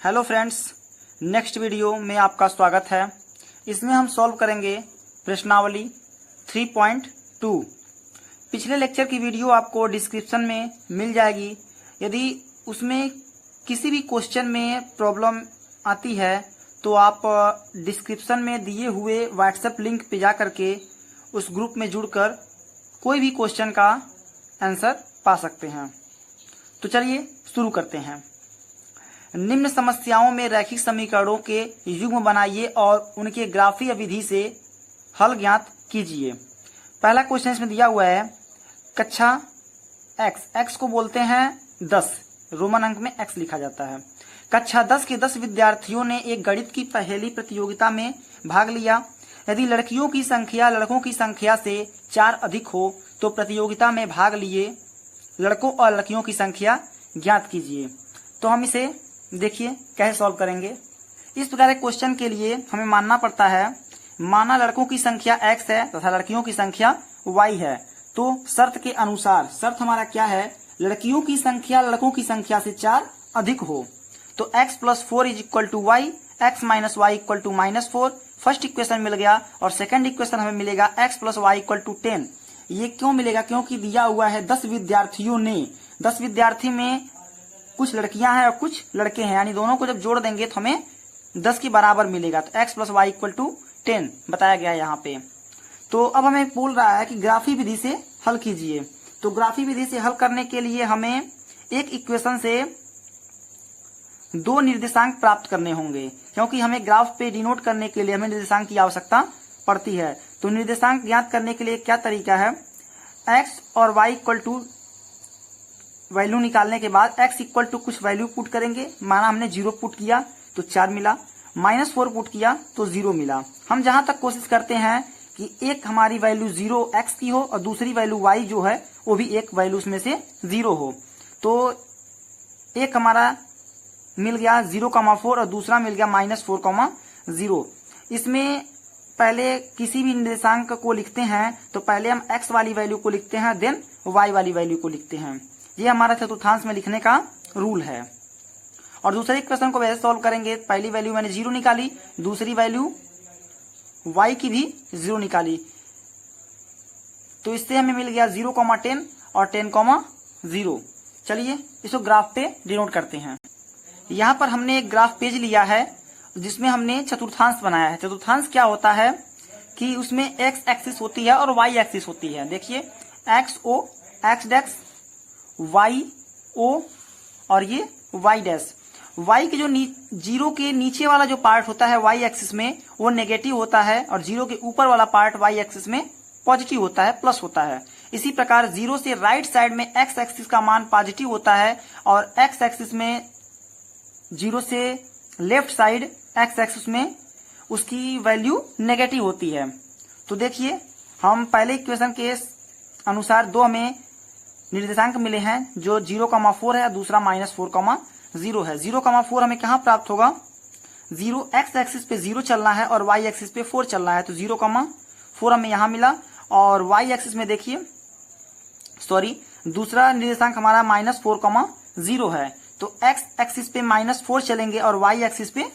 Hello friends, next video में आपका स्वागत है। इसमें हम सॉल्व करेंगे प्रश्नावली 3.2। पिछले लेक्चर की वीडियो आपको डिस्क्रिप्शन में मिल जाएगी। यदि उसमें किसी भी क्वेश्चन में प्रॉब्लम आती है तो आप डिस्क्रिप्शन में दिए हुए व्हाट्सएप लिंक पे जा करके उस ग्रुप में जुड़कर कोई भी क्वेश्चन का आंसर पा सकते हैं। तो चलिए शुरू करते हैं। निम्न समस्याओं में रैखिक समीकरणों के युग्म बनाइए और उनके ग्राफीय विधि से हल ज्ञात कीजिए। पहला क्वेश्चन इसमें दिया हुआ है, कक्षा x को बोलते हैं 10, रोमन अंक में x लिखा जाता है। कक्षा 10 के 10 विद्यार्थियों ने एक गणित की पहेली प्रतियोगिता में भाग लिया। यदि लड़कियों की संख्या लड़कों की संख्या से 4 अधिक हो तो प्रतियोगिता में भाग लिए लड़कों और लड़कियों की संख्या ज्ञात कीजिए। तो हम इसे देखिए कैसे सॉल्व करेंगे। इस प्रकार के क्वेश्चन के लिए हमें मानना पड़ता है, माना लड़कों की संख्या x है तथा लड़कियों की संख्या y है। तो शर्त के अनुसार शर्त हमारा क्या है, लड़कियों की संख्या लड़कों की संख्या से 4 अधिक हो। तो x + 4 = y, x - y = -4। First equation मिल गया और सेकंड इक्वेशन हमें मिलेगा x + y = 10। ये क्यों मिलेगा, क्योंकि दिया हुआ है 10 विद्यार्थियों ने। 10 विद्यार्थी में कुछ लड़कियां हैं और कुछ लड़के हैं, यानी दोनों को जब जोड़ देंगे तो हमें 10 के बराबर मिलेगा। तो x + y = 10 बताया गया है यहाँ पे। तो अब हमें बोल रहा है कि ग्राफी विधि से हल कीजिए। तो ग्राफी विधि से हल करने के लिए हमें एक इक्वेशन से 2 निर्देशांक प्राप्त करने होंगे, क्योंकि हमें ग्राफ पे डिनोट करने के लिए हमें निर्देशांक की आवश्यकता पड़ती है। तो निर्देशांक ज्ञात करने के लिए क्या तरीका है, x और y = वैल्यू निकालने के बाद x = कुछ वैल्यू पुट करेंगे। माना हमने 0 पुट किया तो 4 मिला, -4 पुट किया तो 0 मिला। हम जहां तक कोशिश करते हैं कि एक हमारी वैल्यू 0 x की हो और दूसरी वैल्यू y जो है वो भी एक वैल्यू उसमें से 0 हो। तो एक हमारा मिल गया 0,4 और दूसरा मिल गया -4,0। इसमें पहले किसी भी निर्देशांक को लिखते हैं तो पहले हम x वाली वैल्यू को लिखते हैं, देन y वाली वैल्यू को लिखते हैं। ये हमारा चतुर्थांश में लिखने का रूल है। और दूसरे इक्वेशन को वैसे सॉल्व करेंगे। पहली वैल्यू मैंने 0 निकाली, दूसरी वैल्यू y की भी 0 निकाली, तो इससे हमें मिल गया 0,10 और 10,0। चलिए इसको ग्राफ पे डिनोट करते हैं। यहाँ पर हमने एक ग्राफ पेज लिया है जिसमें हमने चतुर्थांश बनाया है। चतुर्थांश क्या होता है कि उसमें x एक्सिस होती है और y एक्सिस होती है। देखिए xo, x', y-o और ये y'। y के जो 0 के नीचे वाला जो पार्ट होता है y एक्सिस में वो नेगेटिव होता है और 0 के ऊपर वाला पार्ट y एक्सिस में पॉजिटिव होता है, प्लस होता है। इसी प्रकार 0 से राइट साइड में x एक्सिस का मान पॉजिटिव होता है और x एक्सिस में 0 से लेफ्ट साइड x एक्सिस में उसकी वैल्यू नेगेटिव होती है। तो देखिए हम पहले इक्वेशन के अनुसार 2 हमें निर्देशांक मिले हैं, जो 0,4 है, दूसरा -4,0 है। 0,4 हमें कहाँ प्राप्त होगा, 0 x एक्सिस पे 0 चलना है और y एक्सिस पे 4 चलना है। तो 0,4 हमें यहाँ मिला। और y एक्सिस में देखिए दूसरा निर्देशांक हमारा -4,0 है। तो x एक्सिस पे -4 चलेंगे और y एक्सिस पे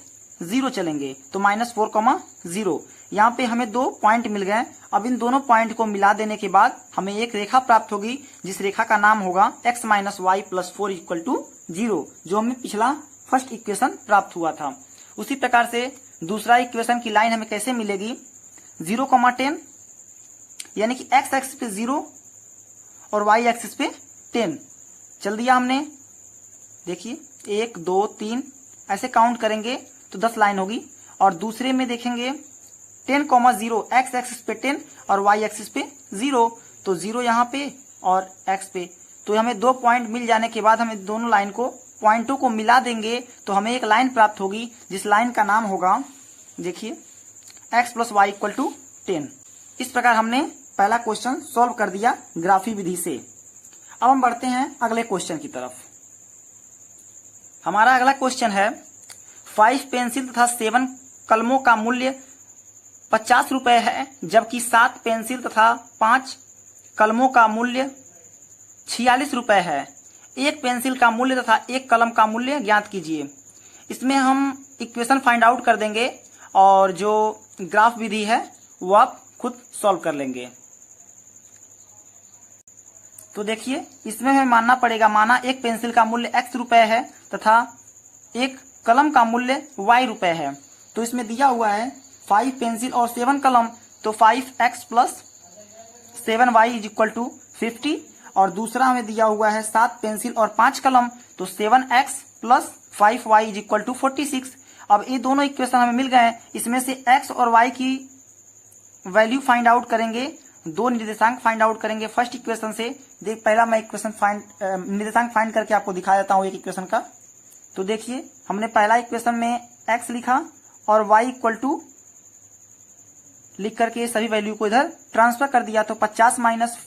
0 चलेंगे, तो -4,0। यहाँ पे हमें 2 पॉइंट मिल गए। अब इन दोनों पॉइंट को मिला देने के बाद हमें एक रेखा प्राप्त होगी, जिस रेखा का नाम होगा x - y + 4 = 0, जो हमें पिछला फर्स्ट इक्वेशन प्राप्त हुआ था। उसी प्रकार से दूसरा इक्वेशन की लाइन हमें कैसे मिलेगी, 0,10 यानी कि x एक्सिस पे 0 और y एक्सिस पे 10 चल दिया हमने। देखिए 1 2 3 ऐसे काउंट करेंगे तो 10 लाइन होगी। और दूसरे में देखेंगे 10,0 x एक्सिस पे 10 और y एक्सिस पे 0, तो 0 यहाँ पे और x पे। तो हमें 2 पॉइंट मिल जाने के बाद हमें दोनों लाइन को पॉइंटों को मिला देंगे तो हमें एक लाइन प्राप्त होगी, जिस लाइन का नाम होगा, देखिए x + y = 10। इस प्रकार हमने पहला क्वेश्चन सॉल्व कर दिया ग्राफी विधि से। अब हम बढ़ते हैं अगले क्वेश्चन की तरफ। हमारा अगला क्वेश्चन है, 5 पेंसिल तथा 7 कलमों का मूल्य 50 रुपए है, जबकि 7 पेंसिल तथा 5 कलमों का मूल्य 46 रुपए है। एक पेंसिल का मूल्य तथा एक कलम का मूल्य ज्ञात कीजिए। इसमें हम इक्वेशन फाइंड आउट कर देंगे और जो ग्राफ विधि है वो आप खुद सॉल्व कर लेंगे। तो देखिए इसमें हमें मानना पड़ेगा, माना एक पेंसिल का मूल्य x रुपए है तथा एक कलम का मूल्य y रुपए है। तो इसमें दिया हुआ है 5 पेंसिल और 7 कलम, तो 5x plus 7y is equal to 50। और दूसरा हमें दिया हुआ है 7 पेंसिल और 5 कलम, तो 7x plus 5y is equal to 46। अब ये दोनों इक्वेशन हमें मिल गए हैं, इसमें से x और y की वैल्यू फाइंड आउट करेंगे, दो निर्देशांक फाइंड आउट करेंगे फर्स्ट इक्वेशन से। देख पहला मैं इक्वेशन निर्देशांक फाइंड करके आपको दिखा देता हूँ एक इक्वेशन का। तो देखिए हमने पहला इक्वेशन में x लिखा और y इक्वल टू लिख करके सभी वैल्यू को इधर ट्रांसफर कर दिया, तो 50 माइनस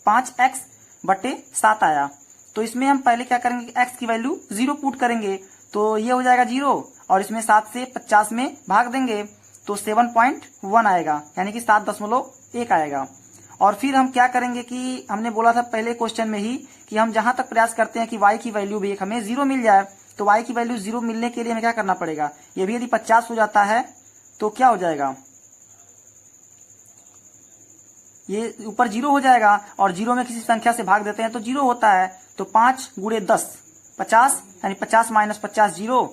5x बटे 7 आया। तो इसमें हम पहले क्या करेंगे, x की वैल्यू 0 पुट करेंगे, तो ये हो जाएगा 0 और इसमें 7 से 50 में भाग देंगे तो 7.1 आएगा, यानी कि 7.1 आएगा। और फिर हम क्या करेंगे कि हमने बोला था पहले क्वेश्चन में ही कि हम जहां तक प्रयास करते हैं कि y की वैल्यू भी एक हमें 0 मिल जाए, तो y की वैल्यू 0 मिलने के लिए हमें क्या करना पड़ेगा, ये भी यदि 50 हो जाता है तो क्या हो जाएगा, ये ऊपर 0 हो जाएगा और 0 में किसी संख्या से भाग देते हैं तो 0 होता है। तो 5 गुणे 10 50, यानी 50 माइनस 50 0।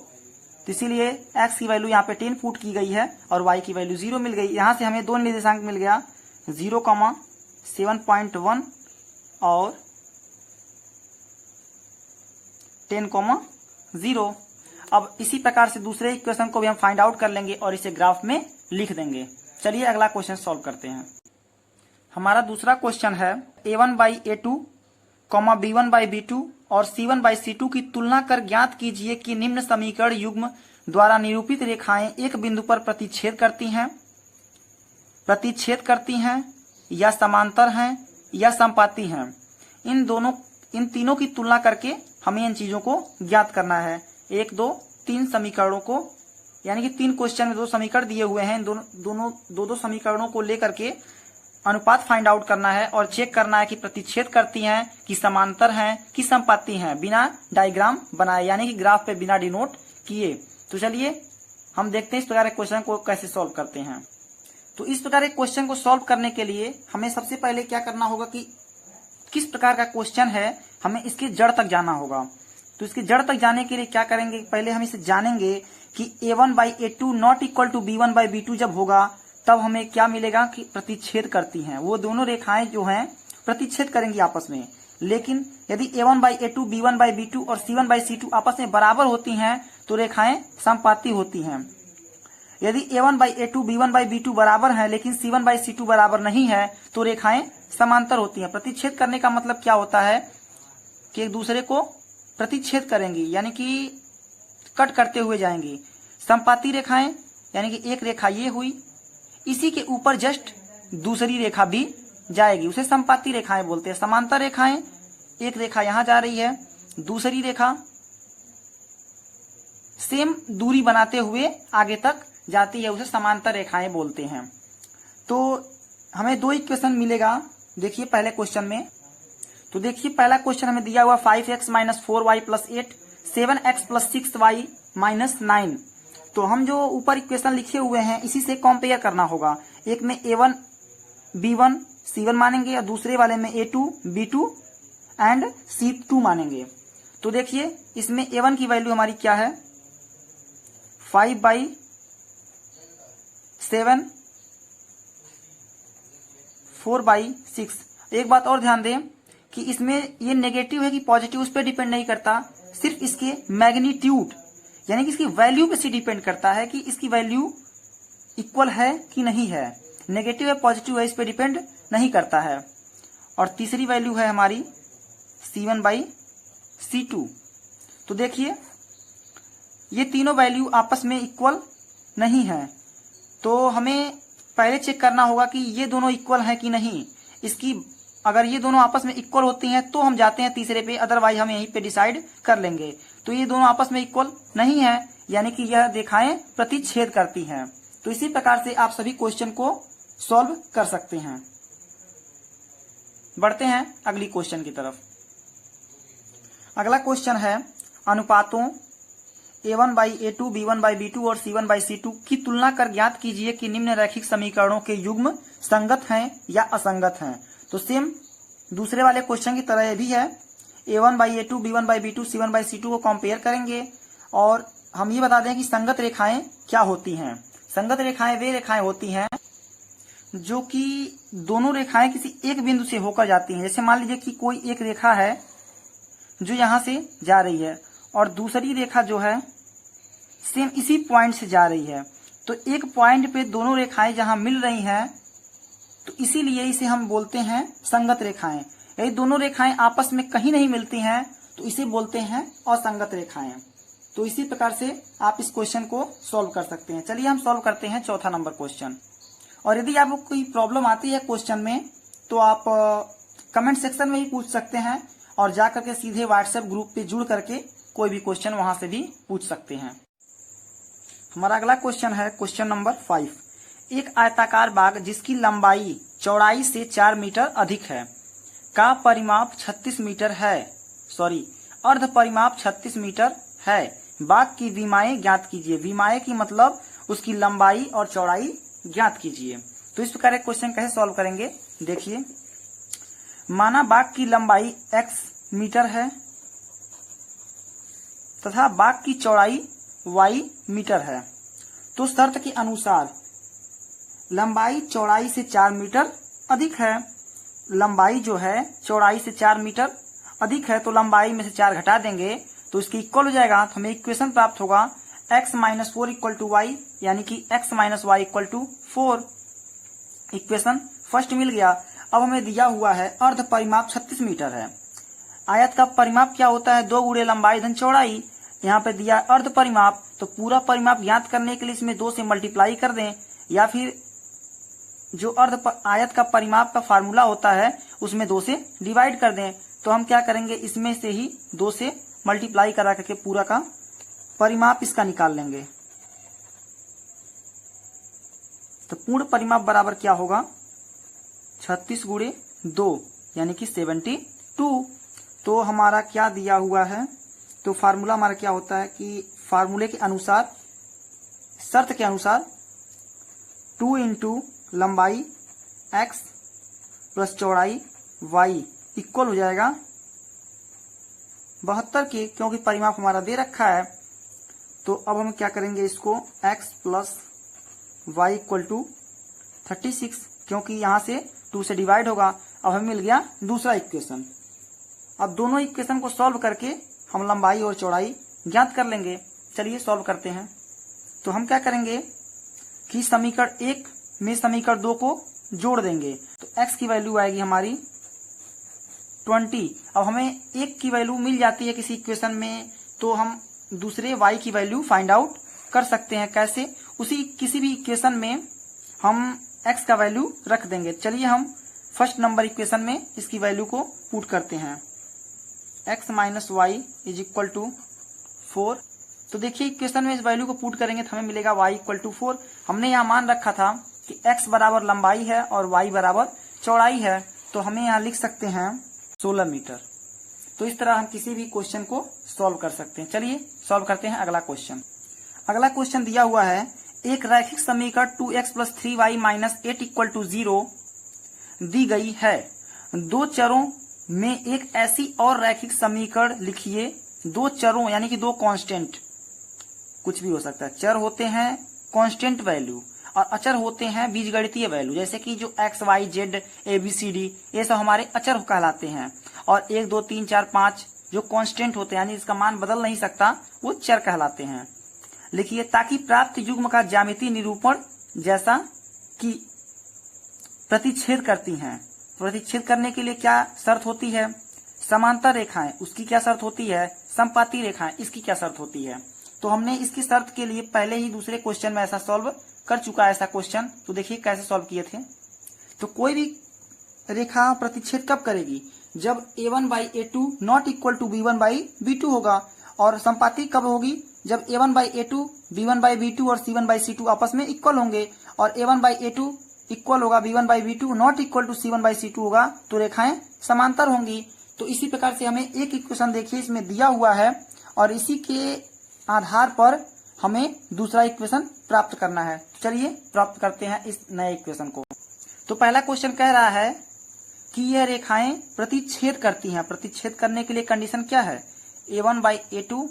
तो इसीलिए x की वैल्यू यहाँ पे 10 पुट की गई है और y की वैल्यू 0 मिल गई। यहाँ से हमें दो निर्देशांक मिल गया, 0,7.1 और 10,0। अब इसी प्रकार से दूसरे इक्वेशन को भी हम फाइंड आउट कर लेंगे और इसे ग्राफ में लिख देंगे। चलिए अगला क्वेश्चन सॉल्व करते हैं। हमारा दूसरा क्वेश्चन है a1 by a2, b1 by b2 और c1 बाई c2 की तुलना कर ज्ञात कीजिए कि निम्न समीकरण युग्म द्वारा निरूपित रेखाएं एक बिंदु पर प्रतिच्छेद करती हैं या समांतर हैं या समपाती हैं। इन तीनों की तुलना करके हमें इन चीजों को ज्ञात करना है। 1 2 3 समीकरणों को, यानी कि 3 क्वेश्चन में 2 समीकरण दिए हुए हैं, दो समीकरणों को लेकर के अनुपात फाइंड आउट करना है और चेक करना है कि प्रतिच्छेद करती हैं, कि समांतर हैं, कि समपाती हैं, बिना डायग्राम बनाए, यानी कि ग्राफ पे बिना डिनोट किए। तो चलिए हम देखते हैं इस प्रकार के क्वेश्चन को कैसे सॉल्व करते हैं। तो इस प्रकार के क्वेश्चन को सॉल्व करने के लिए हमें सबसे पहले क्या करना होगा कि किस प्रकार का क्वेश्चन है, हमें इसके जड़ तक जाना होगा। तो इसके जड़ तक जाने के लिए क्या करेंगे, पहले हम इसे जानेंगे कि a1 by a2 not equal to b1 by b2 जब होगा तब हमें क्या मिलेगा कि प्रतिच्छेद करती हैं, वो दोनों रेखाएं जो हैं प्रतिच्छेद करेंगी आपस में। लेकिन यदि a1 by a2 b1 by b2 और c1 बाई c2 आपस में बराबर होती हैं तो रेखाएं समपाती होती हैं। यदि a1 by a2 b1 by b2 बराबर है लेकिन c1 बाई c2 बराबर नहीं है तो रेखाएं समांतर होती हैं। प्रतिच्छेद करने का मतलब क्या होता है कि एक दूसरे को प्रतिच्छेद करेंगी, यानी कि कट करते हुए जाएंगी। समपाती रेखाएं यानी कि एक रेखा ये हुई, इसी के ऊपर जस्ट दूसरी रेखा भी जाएगी, उसे समपाती रेखाएं बोलते हैं। समांतर रेखाएं, एक रेखा यहां जा रही है, दूसरी रेखा सेम दूरी बनाते हुए आगे तक जाती है, उसे समांतर रेखाएं बोलते हैं। तो हमें 2 इक्वेशन मिलेगा। देखिए पहले क्वेश्चन में, तो देखिए पहला क्वेश्चन हमें दिया हुआ 5x minus 4y plus 8, 7x plus 6y minus 9। तो हम जो ऊपर इक्वेशन लिखे हुए हैं इसी से कंपेयर करना होगा। एक में a1 b1 c1 मानेंगे और दूसरे वाले में a2 b2 एंड c2 मानेंगे। तो देखिए इसमें a1 की वैल्यू हमारी क्या है, 5 बाई 7 4 बाई 6। एक बात और ध्यान दें कि इसमें ये नेगेटिव है कि पॉजिटिव, उस पर डिपेंड नहीं करता, सिर्फ इसके मैग्नीट्यूड यानी कि इसकी वैल्यू पे से डिपेंड करता है कि इसकी वैल्यू इक्वल है कि नहीं है। नेगेटिव है पॉजिटिव है इस पे डिपेंड नहीं करता है। और तीसरी वैल्यू है हमारी c1 बाई c2। तो देखिए ये तीनों वैल्यू आपस में इक्वल नहीं है, तो हमें पहले चेक करना होगा कि ये दोनों इक्वल हैं कि नहीं। इसकी अगर ये दोनों आपस में इक्वल होती हैं तो हम जाते हैं तीसरे पे, अदरवाइज हम यहीं पे डिसाइड कर लेंगे। तो ये दोनों आपस में इक्वल नहीं है, यानी कि यह रेखाएं प्रतिच्छेद करती हैं। तो इसी प्रकार से आप सभी क्वेश्चन को सॉल्व कर सकते हैं। बढ़ते हैं अगली क्वेश्चन की तरफ। अगला क्वेश्चन है अनुपातों A1 by A2, B1 by B2 और C1 बाई C2 की तुलना कर ज्ञात कीजिए कि निम्न रैखिक समीकरणों के युग्म संगत हैं या असंगत हैं। तो सेम दूसरे वाले क्वेश्चन की तरह ये भी है। A1 by A2, B1 by B2, C1 by C2 को कंपेयर करेंगे और हम ये बता दें कि संगत रेखाएं क्या होती हैं। संगत रेखाएं वे रेखाएं होती हैं जो कि दोनों रेखाएं किसी एक बिंदु से होकर जाती हैं। जैसे मान लीजिए कि कोई एक रेखा है जो यहां से जा रही है और दूसरी रेखा जो है सेम इसी पॉइंट से जा रही है। तो एक पॉइंट पे दोनों रेखाएं जहां मिल रही हैं तो इसीलिए इसे हम बोलते हैं संगत रेखाएं। यदि दोनों रेखाएं आपस में कहीं नहीं मिलती हैं तो इसे बोलते हैं असंगत रेखाएं। तो इसी प्रकार से आप इस क्वेश्चन को सॉल्व कर सकते हैं। चलिए हम सॉल्व करते हैं चौथा नंबर क्वेश्चन। और यदि आपको कोई प्रॉब्लम आती है क्वेश्चन में तो आप कमेंट सेक्शन में ही पूछ सकते हैं और जाकर के सीधे व्हाट्सएप ग्रुप पे जुड़ करके कोई भी क्वेश्चन वहां से भी पूछ सकते हैं। हमारा अगला क्वेश्चन है क्वेश्चन नंबर 5। एक आयताकार बाग जिसकी लंबाई चौड़ाई से 4 मीटर अधिक है का परिमाप 36 मीटर है। अर्ध परिमाप 36 मीटर है। बाग की विमाएं ज्ञात कीजिए। विमाएं की मतलब उसकी लंबाई और चौड़ाई ज्ञात कीजिए। तो इस प्रकार एक क्वेश्चन कैसे सॉल्व करेंगे, देखिए। माना बाग की लंबाई x मीटर है तथा बाग की चौड़ाई y मीटर है। तो शर्त के अनुसार लंबाई चौड़ाई से 4 मीटर अधिक है। लंबाई जो है चौड़ाई से 4 मीटर अधिक है तो लंबाई में से 4 घटा देंगे तो इसकी इक्वल हो जाएगा। तो हमें इक्वेशन प्राप्त होगा x minus 4 equal to Y, यानी कि x minus Y equal to 4। Equation first मिल गया। अब हमें दिया हुआ है अर्ध परिमाप 36 मीटर है। आयत का परिमाप क्या होता है, 2 गुणे लंबाई धन चौड़ाई। यहाँ पे दिया अर्ध परिमाप, तो पूरा परिमाप ज्ञात करने के लिए इसमें 2 से मल्टीप्लाई कर दें या फिर जो आयत का परिमाप का फार्मूला होता है उसमें 2 से डिवाइड कर दें। तो हम क्या करेंगे, इसमें से ही 2 से मल्टीप्लाई करा करके पूरा का परिमाप इसका निकाल लेंगे। तो पूर्ण परिमाप बराबर क्या होगा, 36 गुणे 2 यानी कि 72। तो हमारा क्या दिया हुआ है, तो फार्मूला हमारा क्या होता है कि फार्मूले के अनुसार, शर्त के अनुसार 2 इंटू लंबाई x प्लस चौड़ाई y इक्वल हो जाएगा 72 के, क्योंकि परिमाप हमारा दे रखा है। तो अब हम क्या करेंगे, इसको x plus y equal to 36, क्योंकि यहां से 2 से डिवाइड होगा। अब हमें मिल गया दूसरा इक्वेशन। अब दोनों इक्वेशन को सॉल्व करके हम लंबाई और चौड़ाई ज्ञात कर लेंगे। चलिए सॉल्व करते हैं। तो हम क्या करेंगे कि समीकरण 1 में समीकरण 2 को जोड़ देंगे। तो x की वैल्यू आएगी हमारी 20। अब हमें 1 की वैल्यू मिल जाती है किसी इक्वेशन में, तो हम दूसरे y की वैल्यू फाइंड आउट कर सकते हैं। कैसे, उसी किसी भी इक्वेशन में हम x का वैल्यू रख देंगे। चलिए हम फर्स्ट नंबर इक्वेशन में इसकी वैल्यू को पुट करते हैं। x minus y is equal to 4। तो देखिए इक्वेशन में इस वैल्यू को पुट करेंगे तो हमें मिलेगा y इक्वल टू 4। हमने यहाँ मान रखा था कि x बराबर लंबाई है और y बराबर चौड़ाई है, तो हमें यहाँ लिख सकते हैं 16 मीटर। तो इस तरह हम किसी भी क्वेश्चन को सॉल्व कर सकते हैं। चलिए सॉल्व करते हैं अगला क्वेश्चन। अगला क्वेश्चन दिया हुआ है, एक रैखिक समीकरण 2x plus 3y minus 8 equal to 0 दी गई है। 2 चरों में एक ऐसी और रैखिक समीकरण लिखिए। 2 चरों यानी कि 2 कांस्टेंट, कुछ भी हो सकता है। चर होते हैं कांस्टेंट वैल्यू और अचर होते हैं बीजगणितीय वैल्यू, जैसे कि जो x, y, z, a, b, c, d ये सब हमारे अचर कहलाते हैं। और 1, 2, 3, 4, 5 जो कांस्टेंट होते हैं यानी इसका मान बदल नहीं सकता, वो चर कहलाते हैं। लिखिए, ताकि प्राप्त युग्म का ज्यामितीय निरूपण जैसा कि प्रतिच्छेद करती हैं। प्रतिच्छेद करने के लिए क्या शर्त होती है, समांतर रेखाएं, उसकी क्या शर्त होती है, समपाती रेखाएं, इसकी क्या शर्त होती है। तो हमने इसकी शर्त के लिए पहले ही दूसरे क्वेश्चन में ऐसा सॉल्व कर चुका है ऐसा क्वेश्चन। तो देखिए कैसे सॉल्व किए थे। तो कोई भी रेखा प्रतिच्छेद कब करेगी, जब a1 by a2 not equal to b1 by b2 होगा। और संपाती कब होगी, जब a1 by a2, b1 by b2 और c1 बाई c2 आपस में इक्वल होंगे। और a1 बाई a2 इक्वल होगा b1 by b2 not equal to c1 by c2 होगा, तो रेखाएं समांतर होंगी। तो इसी प्रकार से हमें एक इक्वेशन देखिए इसमें दिया हुआ है और इसी के आधार पर हमें दूसरा इक्वेशन प्राप्त करना है। चलिए प्राप्त करते हैं इस नए इक्वेशन को। तो पहला क्वेश्चन कह रहा है कि यह रेखाएं प्रतिच्छेद करती हैं। प्रतिच्छेद करने के लिए कंडीशन क्या है? a1/a2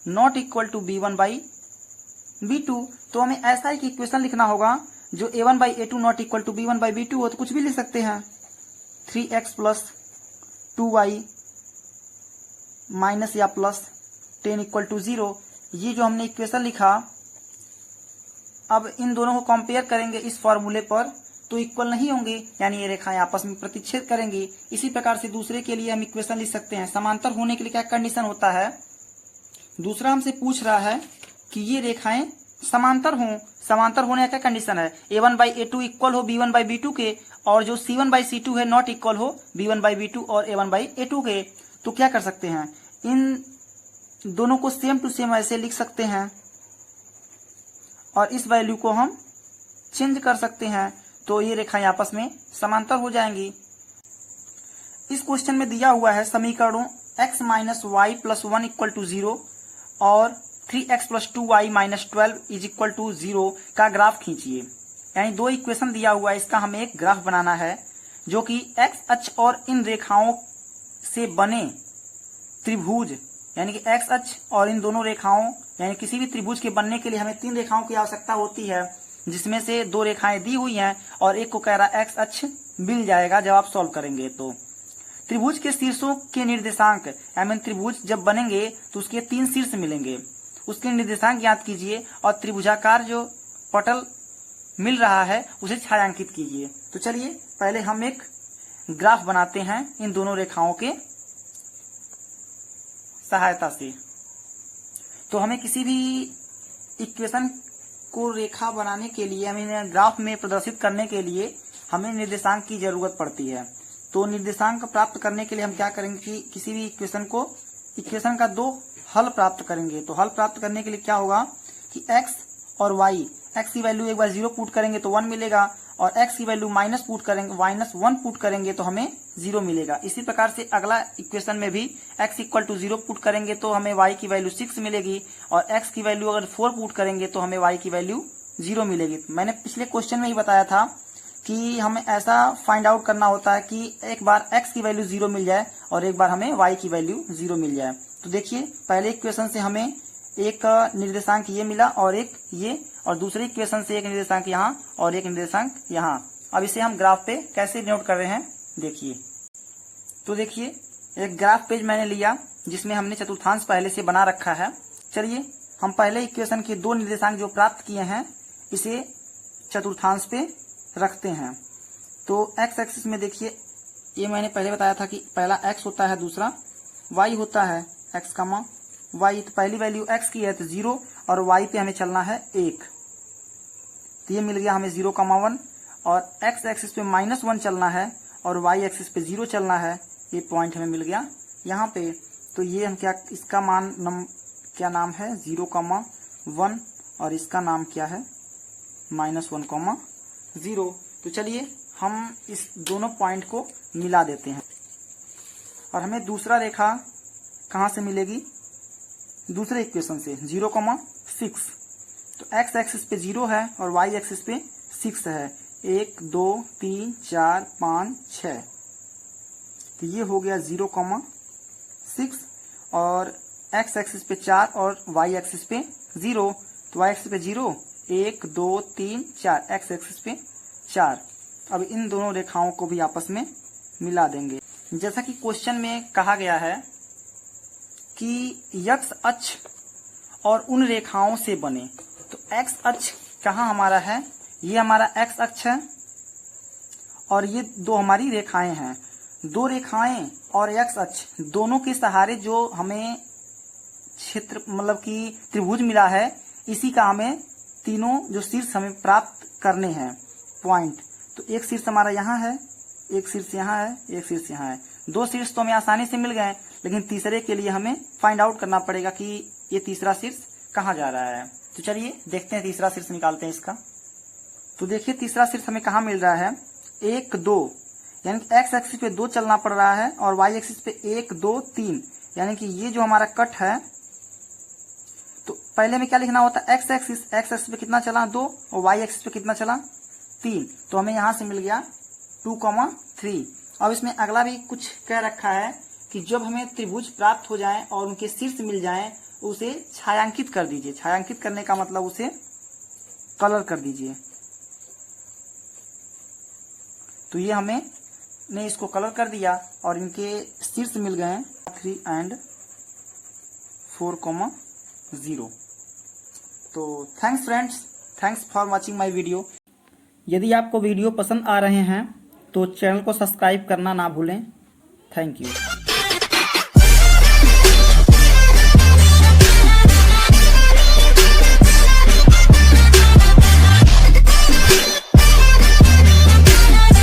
not equal to b1/b2। तो हमें ऐसा एक इक्वेशन लिखना होगा जो a1/a2 not equal to b1/b2 हो। तो कुछ भी लिख सकते हैं, 3x + 2y माइनस या प्लस 10 इक्वल टू 0। ये जो हमने इक्वेशन लिखा, अब इन दोनों को कंपेयर करेंगे इस फॉर्मूले पर तो इक्वल नहीं होंगे, यानी ये रेखाएं आपस में प्रतिच्छेद करेंगी। इसी प्रकार से दूसरे के लिए हम इक्वेशन लिख सकते हैं। समांतर होने के लिए क्या कंडीशन होता है? दूसरा हमसे पूछ रहा है कि ये रेखाएं समांतर हों। समांतर होने का क्या कंडीशन है? a1/a2 इक्वल हो b1/b2 के, और जो c1/c2 है नॉट इक्वल हो b1/b2 और a1/a2 के। तो क्या कर सकते हैं, इन दोनों को सेम टू सेम ऐसे लिख सकते हैं और इस वैल्यू को हम चेंज कर सकते हैं, तो ये रेखाएं आपस में समांतर हो जाएंगी। इस क्वेश्चन में दिया हुआ है समीकरणों x - y + 1 इक्वल टू 0 और 3x + 2y - 12 is equal to 0 का ग्राफ खींचिए। यानी दो इक्वेशन दिया हुआ है, इसका हमें एक ग्राफ बनाना है जो कि x अक्ष और इन रेखाओं से बने त्रिभुज, यानी कि x अक्ष और इन दोनों रेखाओं, यानी किसी भी त्रिभुज के बनने के लिए हमें 3 रेखाओं की आवश्यकता होती है, जिसमें से 2 रेखाएं दी हुई हैं और एक को कह रहा x अक्ष मिल जाएगा जब आप सॉल्व करेंगे। तो त्रिभुज के शीर्षों के निर्देशांक, आई मीन त्रिभुज जब बनेंगे तो उसके 3 शीर्ष मिलेंगे, उसके निर्देशांक ज्ञात कीजिए और त्रिभुजाकार जो पटल मिल रहा है उसे छायांकित कीजिए। तो चलिए पहले हम एक ग्राफ बनाते हैं इन दोनों रेखाओं के सहायता से। तो हमें किसी भी इक्वेशन को रेखा बनाने के लिए, हमें ग्राफ में प्रदर्शित करने के लिए हमें निर्देशांक की जरूरत पड़ती है। तो निर्देशांक प्राप्त करने के लिए हम क्या करेंगे कि किसी भी इक्वेशन का 2 हल प्राप्त करेंगे। तो हल प्राप्त करने के लिए क्या होगा कि x और y, x की वैल्यू एक बार 0 पुट करेंगे तो 1 मिलेगा, और x की वैल्यू -1 पुट करेंगे तो हमें 0 मिलेगा। इसी प्रकार से अगला इक्वेशन में भी x = 0 पुट करेंगे तो हमें y की वैल्यू 6 मिलेगी, और x की वैल्यू अगर 4 पुट करेंगे तो हमें y की वैल्यू 0 मिलेगी। मैंने पिछले क्वेश्चन में ही बताया था कि हमें ऐसा फाइंड आउट करना होता है कि एक बार x की वैल्यू 0 मिल जाए और एक बार हमें y की वैल्यू 0 मिल जाए। तो देखिए पहले इक्वेशन से हमें एक निर्देशांक ये मिला और एक ये, और दूसरे इक्वेशन से एक निर्देशांक यहाँ और एक निर्देशांक यहाँ। अब इसे हम ग्राफ पे कैसे नोट कर रहे हैं देखिए। तो देखिए एक ग्राफ पेज मैंने लिया जिसमें हमने चतुर्थांश पहले से बना रखा है। चलिए हम पहले इक्वेशन के 2 निर्देशांक जो प्राप्त किए हैं इसे चतुर्थांश पे रखते हैं। तो x एक्सिस में देखिए, ये मैंने पहले बताया था कि पहला x होता है, दूसरा y होता है, x, y। तो पहली वैल्यू x की है तो 0 और y पे हमें चलना है 1। तो ये मिल गया हमें 0,1, और x एक्सिस पे -1 चलना है और y एक्सिस पे 0 चलना है। ये पॉइंट हमें मिल गया यहाँ पे। तो ये हम इसका क्या नाम है 0,1, और इसका नाम क्या है -1,0। तो चलिए हम इस दोनों पॉइंट को मिला देते हैं और हमें दूसरा रेखा कहाँ से मिलेगी, दूसरे इक्वेशन से 0,6। तो x एक्सिस पे 0 है और y एक्सिस पे 6 है, 1 2 3 4 5 6। तो ये हो गया 0,6, और x एक्सिस पे 4 और y एक्सिस पे 0। तो y एक्सिस पे 0, 1 2 3 4, x एक्सिस पे 4। अब इन दोनों रेखाओं को भी आपस में मिला देंगे। जैसा कि क्वेश्चन में कहा गया है कि x अक्ष और उन रेखाओं से बने। तो x अक्ष कहाँ हमारा है, ये हमारा x अक्ष है और ये 2 हमारी रेखाएं हैं। 2 रेखाएं और x अक्ष दोनों के सहारे जो हमें क्षेत्र मतलब कि त्रिभुज मिला है, इसी का हमें तीनों जो शीर्ष हमें प्राप्त करने हैं पॉइंट। तो एक शीर्ष हमारा यहाँ है, एक शीर्ष यहाँ है, एक शीर्ष यहाँ है। 2 शीर्ष तो हमें आसानी से मिल गए, लेकिन तीसरे के लिए हमें फाइंड आउट करना पड़ेगा कि ये तीसरा शीर्ष कहाँ जा रहा है। तो चलिए देखते हैं, तीसरा शीर्ष निकालते हैं इसका। तो देखिए तीसरा शीर्ष हमें कहाँ मिल रहा है, 1 2, यानी कि x एक्सिस पे 2 चलना पड़ रहा है और y एक्सिस पे 1 2 3, यानी कि ये जो हमारा कट है पहले में क्या लिखना होता है, एक्स एक्सिस पे कितना चला 2 और वाई एक्सिस पे कितना चला 3, तो हमें यहाँ से मिल गया 2,3। अब इसमें अगला भी कुछ कह रखा है कि जब हमें त्रिभुज प्राप्त हो जाए और उनके शीर्ष मिल जाए उसे छायांकित कर दीजिए। छायांकित करने का मतलब उसे कलर कर दीजिए। तो ये हमें ने इसको कलर कर दिया और इनके शीर्ष मिल गए 3 और 4,0। तो thanks friends, thanks for watching my video. यदि आपको वीडियो पसंद आ रहे हैं तो चैनल को सब्सक्राइब करना ना भूलें। Thank you.